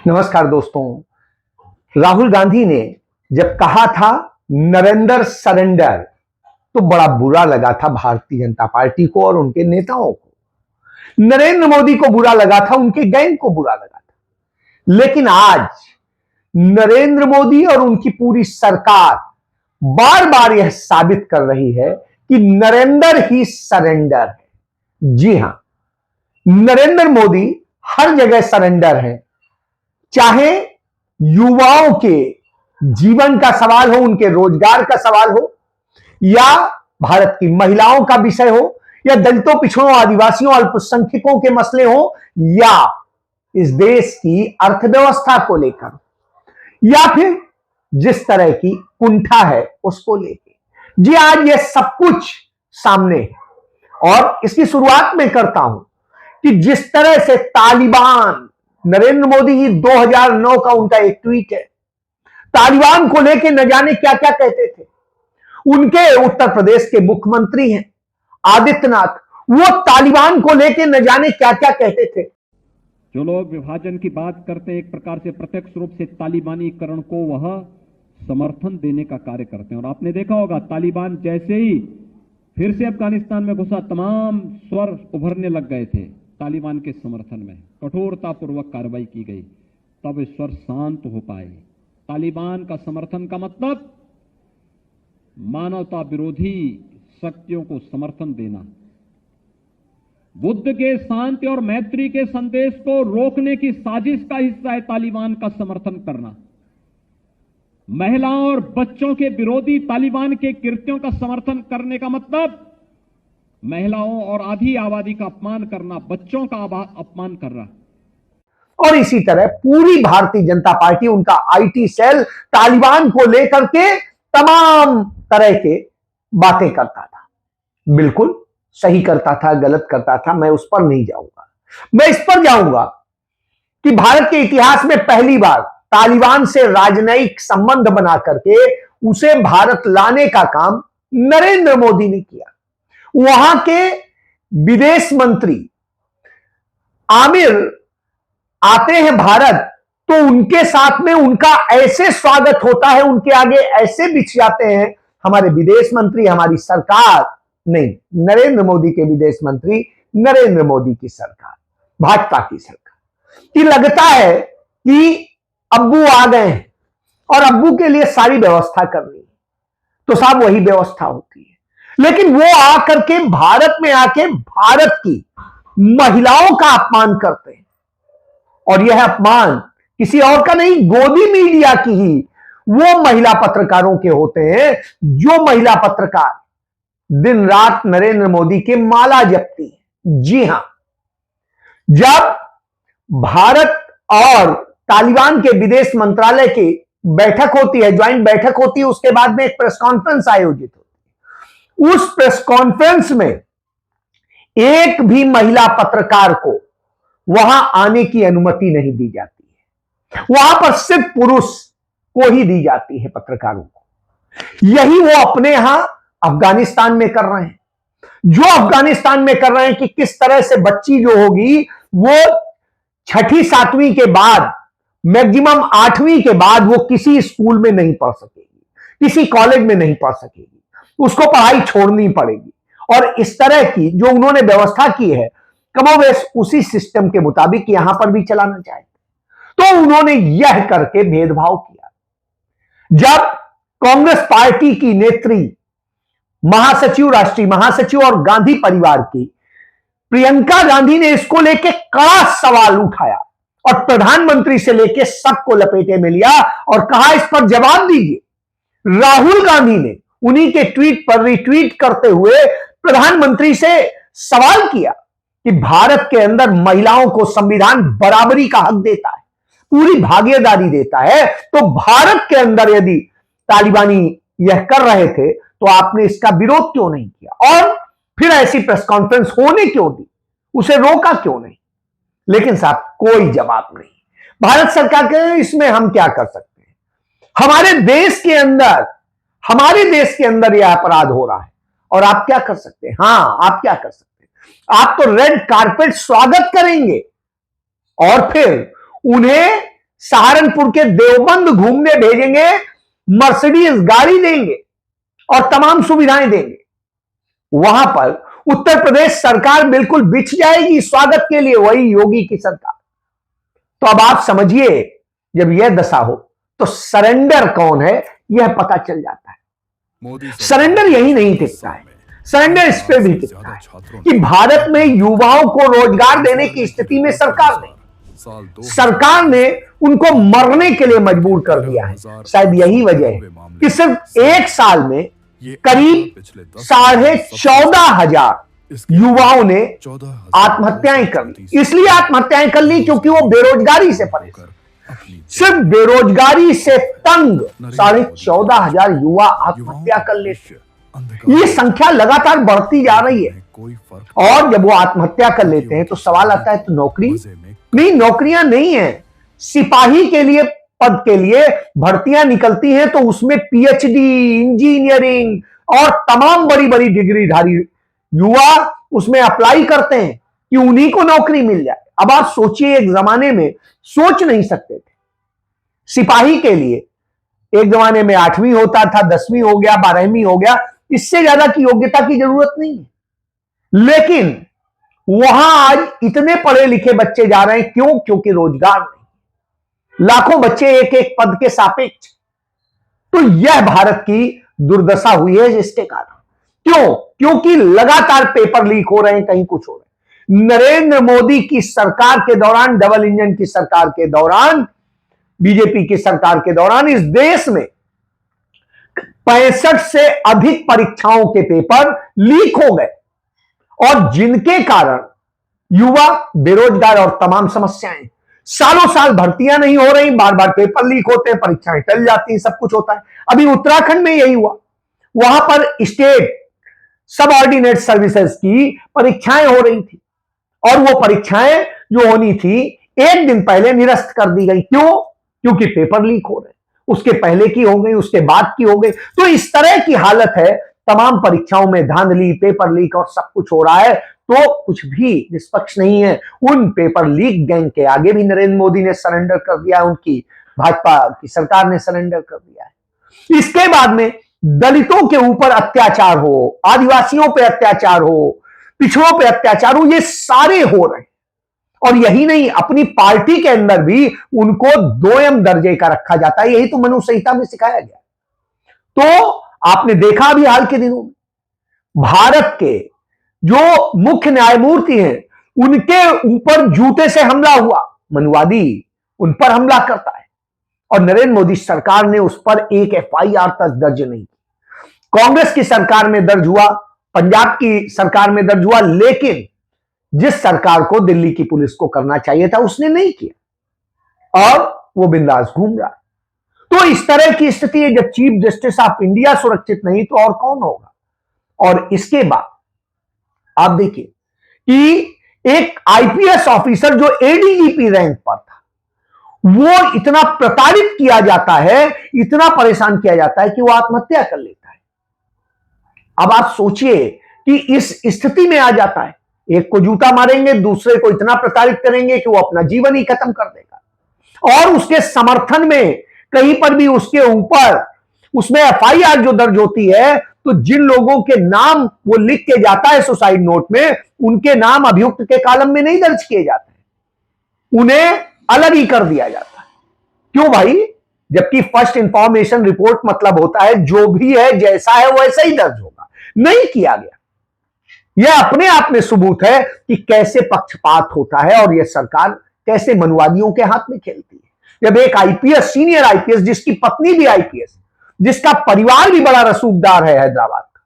नमस्कार दोस्तों। राहुल गांधी ने जब कहा था नरेंद्र सरेंडर, तो बड़ा बुरा लगा था भारतीय जनता पार्टी को और उनके नेताओं को। नरेंद्र मोदी को बुरा लगा था, उनके गैंग को बुरा लगा था। लेकिन आज नरेंद्र मोदी और उनकी पूरी सरकार बार बार यह साबित कर रही है कि नरेंद्र ही सरेंडर है। जी हां, नरेंद्र मोदी हर जगह सरेंडर है। चाहे युवाओं के जीवन का सवाल हो, उनके रोजगार का सवाल हो, या भारत की महिलाओं का विषय हो, या दलितों, पिछड़ों, आदिवासियों, अल्पसंख्यकों के मसले हो, या इस देश की अर्थव्यवस्था को लेकर, या फिर जिस तरह की कुंठा है उसको लेकर। जी, आज यह सब कुछ सामने है और इसकी शुरुआत में करता हूं कि जिस तरह से तालिबान, नरेंद्र मोदी ही 2009 का उनका एक ट्वीट है, तालिबान को लेकर न जाने क्या क्या कहते थे। उनके उत्तर प्रदेश के मुख्यमंत्री हैं आदित्यनाथ, वो तालिबान को लेकर न जाने क्या क्या कहते थे। जो लोग विभाजन की बात करते हैं, एक प्रकार से प्रत्यक्ष रूप से तालिबानीकरण को वह समर्थन देने का कार्य करते हैं। और आपने देखा होगा, तालिबान जैसे ही फिर से अफगानिस्तान में घुसा, तमाम स्वर उभरने लग गए थे तालिबान के समर्थन में, कठोरतापूर्वक कार्रवाई की गई, तब ये स्वर शांत हो पाए। तालिबान का समर्थन का मतलब मानवता विरोधी शक्तियों को समर्थन देना, बुद्ध के शांति और मैत्री के संदेश को रोकने की साजिश का हिस्सा है तालिबान का समर्थन करना। महिलाओं और बच्चों के विरोधी तालिबान के कृत्यों का समर्थन करने का मतलब महिलाओं और आधी आबादी का अपमान करना, बच्चों का अपमान करना। और इसी तरह पूरी भारतीय जनता पार्टी, उनका आईटी सेल तालिबान को लेकर के तमाम तरह के बातें करता था। बिल्कुल सही करता था, गलत करता था, मैं उस पर नहीं जाऊंगा। मैं इस पर जाऊंगा कि भारत के इतिहास में पहली बार तालिबान से राजनयिक संबंध बना करके उसे भारत लाने का काम नरेंद्र मोदी ने किया। वहां के विदेश मंत्री आमिर आते हैं भारत, तो उनके साथ में उनका ऐसे स्वागत होता है, उनके आगे ऐसे बिछ जाते हैं हमारे विदेश मंत्री, हमारी सरकार नहीं, नरेंद्र मोदी के विदेश मंत्री, नरेंद्र मोदी की सरकार, भाजपा की सरकार, कि लगता है कि अब्बू आ गए हैं और अब्बू के लिए सारी व्यवस्था करनी है, तो साहब वही व्यवस्था होती है। लेकिन वो आकर के भारत में आके भारत की महिलाओं का अपमान करते हैं, और यह अपमान किसी और का नहीं, गोदी मीडिया की ही वो महिला पत्रकारों के होते हैं, जो महिला पत्रकार दिन रात नरेंद्र मोदी के माला जपती है। जी हां, जब भारत और तालिबान के विदेश मंत्रालय की बैठक होती है, ज्वाइंट बैठक होती है, उसके बाद में एक प्रेस कॉन्फ्रेंस आयोजित होती है। उस प्रेस कॉन्फ्रेंस में एक भी महिला पत्रकार को वहां आने की अनुमति नहीं दी जाती है। वहां पर सिर्फ पुरुष को ही दी जाती है, पत्रकारों को। यही वो अपने यहां अफगानिस्तान में कर रहे हैं। जो अफगानिस्तान में कर रहे हैं कि किस तरह से बच्ची जो होगी वो 6ठी 7वीं के बाद, मैक्सिमम 8वीं के बाद वो किसी स्कूल में नहीं पढ़ सकेगी, किसी कॉलेज में नहीं पढ़ सकेगी, उसको पढ़ाई छोड़नी पड़ेगी। और इस तरह की जो उन्होंने व्यवस्था की है, कमोवेश उसी सिस्टम के मुताबिक यहां पर भी चलाना चाहते, तो उन्होंने यह करके भेदभाव किया। जब कांग्रेस पार्टी की नेत्री, महासचिव, राष्ट्रीय महासचिव और गांधी परिवार की प्रियंका गांधी ने इसको लेके कड़ा सवाल उठाया और प्रधानमंत्री से लेके सबको लपेटे में लिया और कहा इस पर जवाब दीजिए। राहुल गांधी ने उन्हीं के ट्वीट पर रिट्वीट करते हुए प्रधानमंत्री से सवाल किया कि भारत के अंदर महिलाओं को संविधान बराबरी का हक देता है, पूरी भागीदारी देता है, तो भारत के अंदर यदि तालिबानी यह कर रहे थे तो आपने इसका विरोध क्यों नहीं किया, और फिर ऐसी प्रेस कॉन्फ्रेंस होने क्यों दी, उसे रोका क्यों नहीं। लेकिन साहब कोई जवाब नहीं। भारत सरकार के इसमें हम क्या कर सकते हैं? हमारे देश के अंदर यह अपराध हो रहा है और आप क्या कर सकते हैं? हां, आप क्या कर सकते हैं? आप तो रेड कारपेट स्वागत करेंगे और फिर उन्हें सहारनपुर के देवबंद घूमने भेजेंगे, मर्सिडीज गाड़ी देंगे और तमाम सुविधाएं देंगे। वहां पर उत्तर प्रदेश सरकार बिल्कुल बिछ जाएगी स्वागत के लिए, वही योगी की सरकार। तो अब आप समझिए, जब यह दशा हो तो सरेंडर कौन है यह पता चल जाता है। सरेंडर यही नहीं दिखता है, सरेंडर इस पे भी दिखता है कि भारत में युवाओं को रोजगार देने की स्थिति में सरकार ने उनको मरने के लिए मजबूर कर दिया है। शायद यही वजह है कि सिर्फ एक साल में करीब 14,500 युवाओं ने आत्महत्याएं कर ली। इसलिए आत्महत्याएं कर ली क्योंकि वो बेरोजगारी से परेशान, सिर्फ बेरोजगारी से तंग 14,500 युवा आत्महत्या कर लेते। ये संख्या लगातार बढ़ती जा रही है और जब वो आत्महत्या कर लेते हैं तो सवाल आता है तो नौकरी नहीं, नौकरियां नहीं है। सिपाही के लिए पद के लिए भर्तियां निकलती हैं तो उसमें पीएचडी, इंजीनियरिंग और तमाम बड़ी बड़ी डिग्रीधारी युवा उसमें अप्लाई करते हैं कि उन्हीं को नौकरी मिल जाए। अब आप सोचिए, एक जमाने में सोच नहीं सकते थे सिपाही के लिए, एक जमाने में 8वीं होता था, 10वीं हो गया, 12वीं हो गया, इससे ज्यादा की योग्यता की जरूरत नहीं है। लेकिन वहां आज इतने पढ़े लिखे बच्चे जा रहे हैं, क्यों? क्योंकि रोजगार नहीं, लाखों बच्चे एक एक पद के सापेक्ष। तो यह भारत की दुर्दशा हुई है इसके कारण। क्यों? क्योंकि लगातार पेपर लीक हो रहे हैं, कहीं कुछ हो रहे हैं। नरेंद्र मोदी की सरकार के दौरान, डबल इंजन की सरकार के दौरान, बीजेपी की सरकार के दौरान इस देश में 65 से अधिक परीक्षाओं के पेपर लीक हो गए और जिनके कारण युवा बेरोजगार और तमाम समस्याएं, सालों साल भर्तियां नहीं हो रही, बार बार पेपर लीक होते हैं, परीक्षाएं टल जाती हैं, सब कुछ होता है। अभी उत्तराखंड में यही हुआ, वहां पर स्टेट सब ऑर्डिनेट सर्विसेज की परीक्षाएं हो रही थी और वो परीक्षाएं जो होनी थी एक दिन पहले निरस्त कर दी गई। क्यों? क्योंकि पेपर लीक हो रहे हैं, उसके पहले की हो गई, उसके बाद की हो गई। तो इस तरह की हालत है, तमाम परीक्षाओं में धांधली, पेपर लीक और सब कुछ हो रहा है, तो कुछ भी निष्पक्ष नहीं है। उन पेपर लीक गैंग के आगे भी नरेंद्र मोदी ने सरेंडर कर दिया, उनकी भाजपा की सरकार ने सरेंडर कर दिया है। इसके बाद में दलितों के ऊपर अत्याचार हो, आदिवासियों पे अत्याचार हो, पिछड़ों पे अत्याचार हो, ये सारे हो रहे हैं। और यही नहीं, अपनी पार्टी के अंदर भी उनको 2M दर्जे का रखा जाता है। यही तो मनु संहिता में सिखाया गया। तो आपने देखा अभी हाल के दिनों में भारत के जो मुख्य न्यायमूर्ति हैं, उनके ऊपर जूते से हमला हुआ, मनुवादी उन पर हमला करता है और नरेंद्र मोदी सरकार ने उस पर एक FIR तक दर्ज नहीं की। कांग्रेस की सरकार में दर्ज हुआ, पंजाब की सरकार में दर्ज हुआ, लेकिन जिस सरकार को दिल्ली की पुलिस को करना चाहिए था उसने नहीं किया और वो बिंदास घूम रहा है। तो इस तरह की स्थिति है, जब चीफ जस्टिस ऑफ इंडिया सुरक्षित नहीं तो और कौन होगा। और इसके बाद आप देखिए कि एक IPS ऑफिसर जो ADGP रैंक पर था, वो इतना प्रताड़ित किया जाता है, इतना परेशान किया जाता है कि वो आत्महत्या कर लेता है। अब आप सोचिए कि इस स्थिति में आ जाता है, एक को जूता मारेंगे, दूसरे को इतना प्रताड़ित करेंगे कि वो अपना जीवन ही खत्म कर देगा। और उसके समर्थन में कहीं पर भी उसके ऊपर उसमें FIR जो दर्ज होती है, तो जिन लोगों के नाम वो लिख के जाता है सुसाइड नोट में, उनके नाम अभियुक्त के कॉलम में नहीं दर्ज किए जाते, उन्हें अलग ही कर दिया जाता है। क्यों भाई? जबकि फर्स्ट इंफॉर्मेशन रिपोर्ट मतलब होता है जो भी है जैसा है वैसा ही दर्ज होगा, नहीं किया गया। यह अपने आप में सबूत है कि कैसे पक्षपात होता है और यह सरकार कैसे मनुवादियों के हाथ में खेलती है। जब एक IPS, सीनियर IPS, जिसकी पत्नी भी IPS, जिसका परिवार भी बड़ा रसूखदार है हैदराबाद का,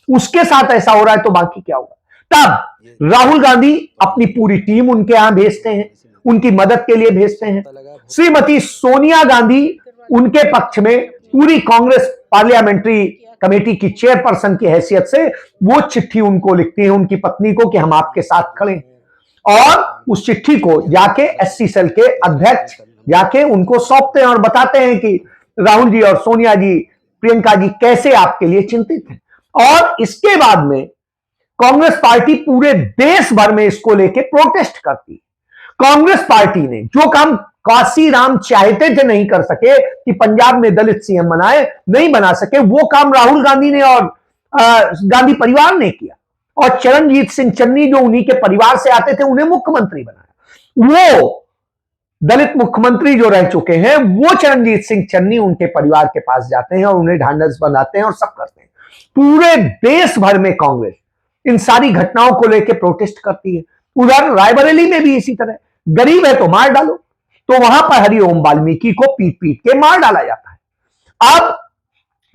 उसके साथ ऐसा हो रहा है तो बाकी क्या होगा। तब राहुल गांधी अपनी पूरी टीम उनके यहां भेजते हैं, उनकी मदद के लिए भेजते हैं। श्रीमती सोनिया गांधी उनके पक्ष में पूरी कांग्रेस पार्लियामेंट्री कमेटी की चेयरपर्सन की हैसियत से वो चिट्ठी उनको लिखती है उनकी पत्नी को कि हम आपके साथ खड़े, और उस चिट्ठी को जाके SC सेल के अध्यक्ष जाके उनको सौंपते हैं और बताते हैं कि राहुल जी और सोनिया जी, प्रियंका जी कैसे आपके लिए चिंतित हैं। और इसके बाद में कांग्रेस पार्टी पूरे देश भर में इसको लेके प्रोटेस्ट करती है। कांग्रेस पार्टी ने जो काम काशीराम चाहते थे नहीं कर सके कि पंजाब में दलित सीएम बनाए, नहीं बना सके। वो काम राहुल गांधी ने और गांधी परिवार ने किया, और चरणजीत सिंह चन्नी जो उन्हीं के परिवार से आते थे उन्हें मुख्यमंत्री बनाया। वो दलित मुख्यमंत्री जो रह चुके हैं वो चरणजीत सिंह चन्नी उनके परिवार के पास जाते हैं और उन्हें ढांढस बनाते हैं और सब करते हैं। पूरे देश भर में कांग्रेस इन सारी घटनाओं को लेकर प्रोटेस्ट करती है। उधर रायबरेली में भी इसी तरह, गरीब है तो मार डालो, तो वहां पर हरिओम वाल्मीकि को पीट पीट के मार डाला जाता है। अब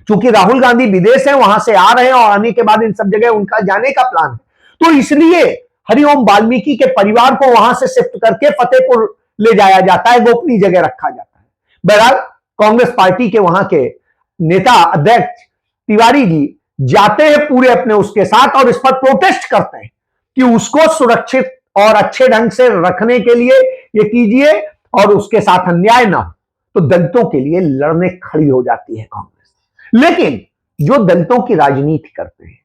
चूंकि राहुल गांधी विदेश है, वहां से आ रहे हैं और आने के बाद इन सब जगह उनका जाने का प्लान है, तो इसलिए हरिओम वाल्मीकि के परिवार को वहां से शिफ्ट करके फतेहपुर ले जाया जाता है, गोपनीय जगह रखा जाता है। बहरहाल कांग्रेस पार्टी के वहां के नेता अध्यक्ष तिवारी जी जाते हैं पूरे अपने उसके साथ और इस पर प्रोटेस्ट करते हैं कि उसको सुरक्षित और अच्छे ढंग से रखने के लिए ये कीजिए और उसके साथ अन्याय ना हो। तो दलितों के लिए लड़ने खड़ी हो जाती है कांग्रेस। लेकिन जो दलितों की राजनीति करते हैं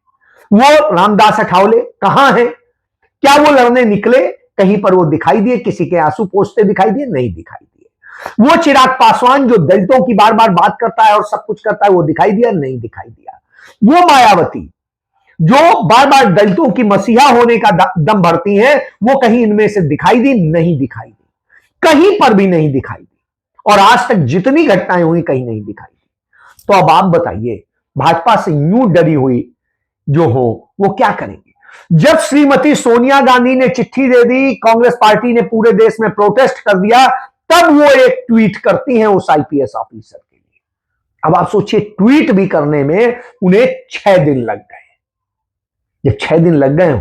वो रामदास अठावले कहां है? क्या वो लड़ने निकले? कहीं पर वो दिखाई दिए? किसी के आंसू पोंछते दिखाई दिए? नहीं दिखाई दिए। वो चिराग पासवान जो दलितों की बार बार बात करता है और सब कुछ करता है, वो दिखाई दिया? नहीं दिखाई दिया। वो मायावती जो बार बार दलितों की मसीहा होने का दम भरती हैं, वो कहीं इनमें से दिखाई दी? नहीं दिखाई दी, कहीं पर भी नहीं दिखाई दी। और आज तक जितनी घटनाएं हुई कहीं नहीं दिखाई दी। तो अब आप बताइए, भाजपा से यूं डरी हुई जो हो वो क्या करेंगे? जब श्रीमती सोनिया गांधी ने चिट्ठी दे दी, कांग्रेस पार्टी ने पूरे देश में प्रोटेस्ट कर दिया, तब वो एक ट्वीट करती हैं उस आईपीएस ऑफिसर के लिए। अब आप सोचिए, ट्वीट भी करने में उन्हें 6 दिन लग गए। जब 6 दिन लग गए हो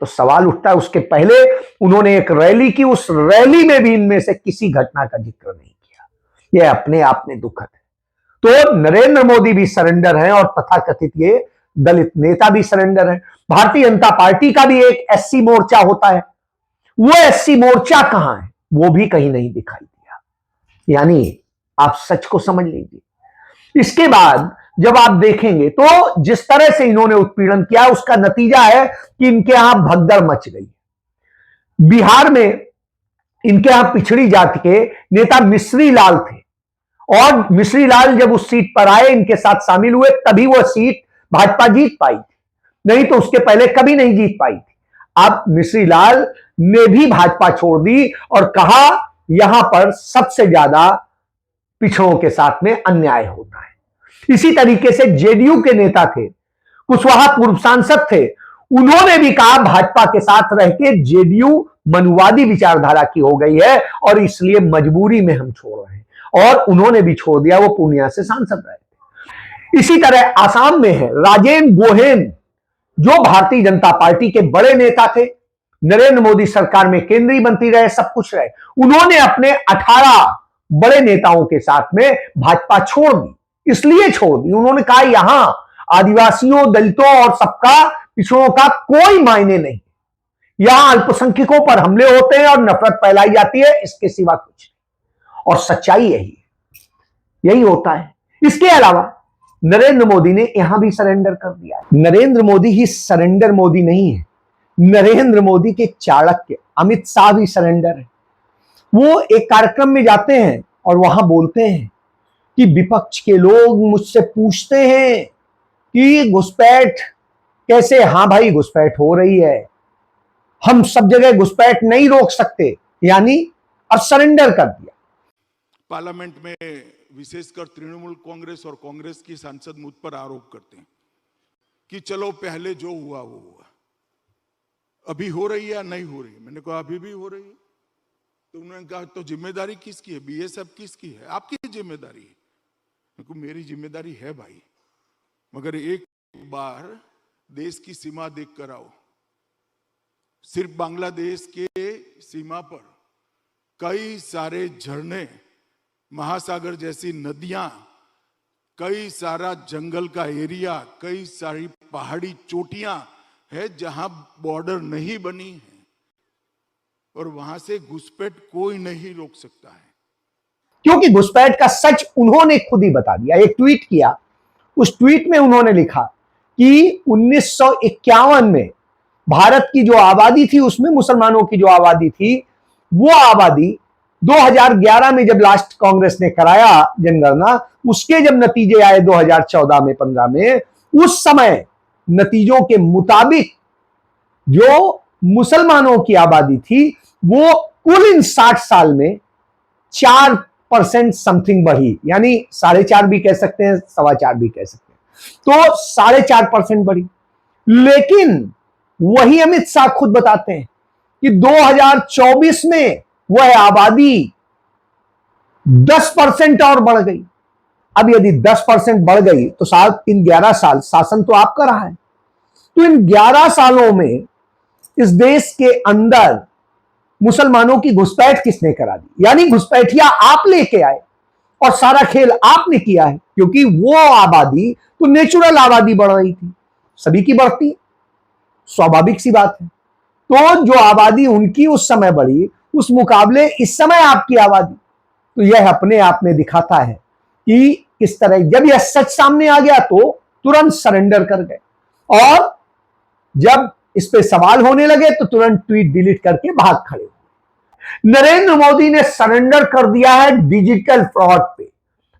तो सवाल उठता है, उसके पहले उन्होंने एक रैली की, उस रैली में भी इनमें से किसी घटना का जिक्र नहीं किया। यह अपने आप में दुखद है। तो नरेंद्र मोदी भी सरेंडर हैं और तथाकथित ये दलित नेता भी सरेंडर हैं। भारतीय जनता पार्टी का भी एक एससी मोर्चा होता है, वो एससी मोर्चा कहां है? वो भी कहीं नहीं दिखाई दिया। यानी आप सच को समझ लीजिए। इसके बाद जब आप देखेंगे तो जिस तरह से इन्होंने उत्पीड़न किया, उसका नतीजा है कि इनके यहां भगदड़ मच गई। बिहार में इनके यहां पिछड़ी जाति के नेता मिश्री लाल थे, और मिश्री लाल जब उस सीट पर आए, इनके साथ शामिल हुए, तभी वह सीट भाजपा जीत पाई थी, नहीं तो उसके पहले कभी नहीं जीत पाई थी। अब मिश्री लाल ने भी भाजपा छोड़ दी और कहा यहां पर सबसे ज्यादा पिछड़ों के साथ में अन्याय होता है। इसी तरीके से जेडीयू के नेता थे, कुशवाहा पूर्व सांसद थे, उन्होंने भी कहा भाजपा के साथ रह के जेडीयू मनुवादी विचारधारा की हो गई है और इसलिए मजबूरी में हम छोड़ रहे हैं, और उन्होंने भी छोड़ दिया। वो पूर्णिया से सांसद रहे थे। इसी तरह आसाम में है राजेंद्र गोहेन, जो भारतीय जनता पार्टी के बड़े नेता थे, नरेंद्र मोदी सरकार में केंद्रीय मंत्री रहे, सब कुछ रहे। उन्होंने अपने 18 बड़े नेताओं के साथ में भाजपा छोड़ दी। इसलिए छोड़ दी, उन्होंने कहा यहां आदिवासियों, दलितों और सबका, पिछड़ों का कोई मायने नहीं। यहां अल्पसंख्यकों पर हमले होते हैं और नफरत फैलाई जाती है, इसके सिवा कुछ नहीं। और सच्चाई यही होता है। इसके अलावा नरेंद्र मोदी ने यहां भी सरेंडर कर दिया। नरेंद्र मोदी ही सरेंडर मोदी नहीं है, नरेंद्र मोदी के चाणक्य अमित शाह भी सरेंडर है। वो एक कार्यक्रम में जाते हैं और वहां बोलते हैं कि विपक्ष के लोग मुझसे पूछते हैं कि घुसपैठ कैसे? हाँ भाई, घुसपैठ हो रही है, हम सब जगह घुसपैठ नहीं रोक सकते, यानी अब सरेंडर कर दिया। पार्लियामेंट में विशेषकर तृणमूल कांग्रेस और कांग्रेस की सांसद मुझ पर आरोप करते हैं कि चलो पहले जो हुआ वो हुआ, अभी हो रही है या नहीं हो रही है? मैंने कहा अभी भी हो रही है। तो उन्होंने कहा तो जिम्मेदारी किसकी है? बीएसएफ किसकी है? आपकी जिम्मेदारी है। मेरी जिम्मेदारी है भाई, मगर एक बार देश की सीमा देख कर आओ। सिर्फ बांग्लादेश के सीमा पर कई सारे झरने, महासागर जैसी नदियां, कई सारा जंगल का एरिया, कई सारी पहाड़ी चोटियां है जहां बॉर्डर नहीं बनी है, और वहां से घुसपैठ कोई नहीं रोक सकता है। क्योंकि घुसपैठ का सच उन्होंने खुद ही बता दिया। एक ट्वीट किया, उस ट्वीट में उन्होंने लिखा कि 1951 में भारत की जो आबादी थी, उसमें मुसलमानों की जो आबादी थी, वो आबादी 2011 में जब लास्ट कांग्रेस ने कराया जनगणना, उसके जब नतीजे आए 2014 में 15 में, उस समय नतीजों के मुताबिक जो मुसलमानों की आबादी थी वो कुल इन 60 साल में 4% समथिंग बढ़ी, यानी 4.5 भी कह सकते हैं, 4.25 भी कह सकते हैं, तो 4.5% बढ़ी। लेकिन वही अमित शाह खुद बताते हैं कि 2024 में वह आबादी 10% और बढ़ गई। अब यदि 10% बढ़ गई तो साल इन 11 साल शासन तो आपका रहा है, तो इन 11 सालों में इस देश के अंदर मुसलमानों की घुसपैठ किसने करा दी? यानी घुसपैठिया आप लेके आए और सारा खेल आपने किया है, क्योंकि वो आबादी तो नेचुरल आबादी बढ़ रही थी, सभी की बढ़ती है, स्वाभाविक सी बात है। तो जो आबादी उनकी उस समय बढ़ी, उस मुकाबले इस समय आपकी आबादी, तो यह अपने आप में दिखाता है कि किस तरह जब यह सच सामने आ गया तो तुरंत सरेंडर कर गए, और जब इस पे सवाल होने लगे तो तुरंत ट्वीट डिलीट करके भाग खड़े हुए। नरेंद्र मोदी ने सरेंडर कर दिया है डिजिटल फ्रॉड पे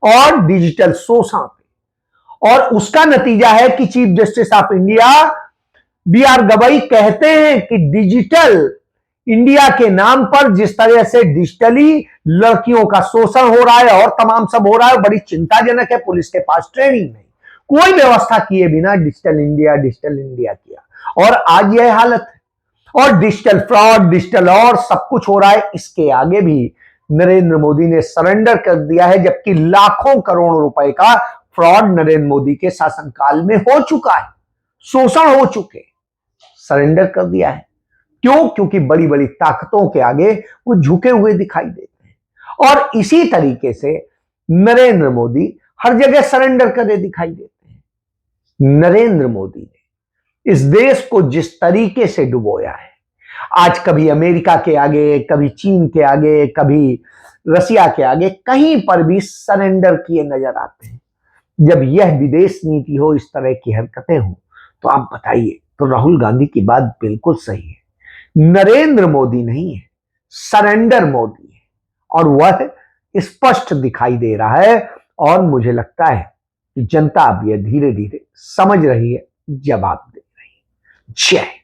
और डिजिटल शोषण पे, और उसका नतीजा है कि chief justice of India B R Gavai कहते हैं कि डिजिटल इंडिया के नाम पर जिस तरह से डिजिटली लड़कियों का शोषण हो रहा है और तमाम सब हो रहा है, बड़ी चिंताजनक है। पुलिस के पास ट्रेनिंग नहीं, कोई व्यवस्था किए बिना डिजिटल इंडिया किया, और आज यह हालत है। और डिजिटल फ्रॉड, डिजिटल और सब कुछ हो रहा है, इसके आगे भी नरेंद्र मोदी ने सरेंडर कर दिया है, जबकि लाखों करोड़ रुपए का फ्रॉड नरेंद्र मोदी के शासनकाल में हो चुका है, शोषण हो चुके, सरेंडर कर दिया है। क्यों? क्योंकि बड़ी बड़ी ताकतों के आगे वो झुके हुए दिखाई देते हैं, और इसी तरीके से नरेंद्र मोदी हर जगह सरेंडर करे दिखाई देते हैं। नरेंद्र मोदी ने इस देश को जिस तरीके से डुबोया है, आज कभी अमेरिका के आगे, कभी चीन के आगे, कभी रसिया के आगे, कहीं पर भी सरेंडर किए नजर आते हैं। जब यह विदेश नीति हो, इस तरह की हरकतें हो, तो आप बताइए, तो राहुल गांधी की बात बिल्कुल सही है, नरेंद्र मोदी नहीं है, सरेंडर मोदी है, और वह स्पष्ट दिखाई दे रहा है। और मुझे लगता है कि जनता अब यह धीरे धीरे समझ रही है, जवाब दे रही है। जय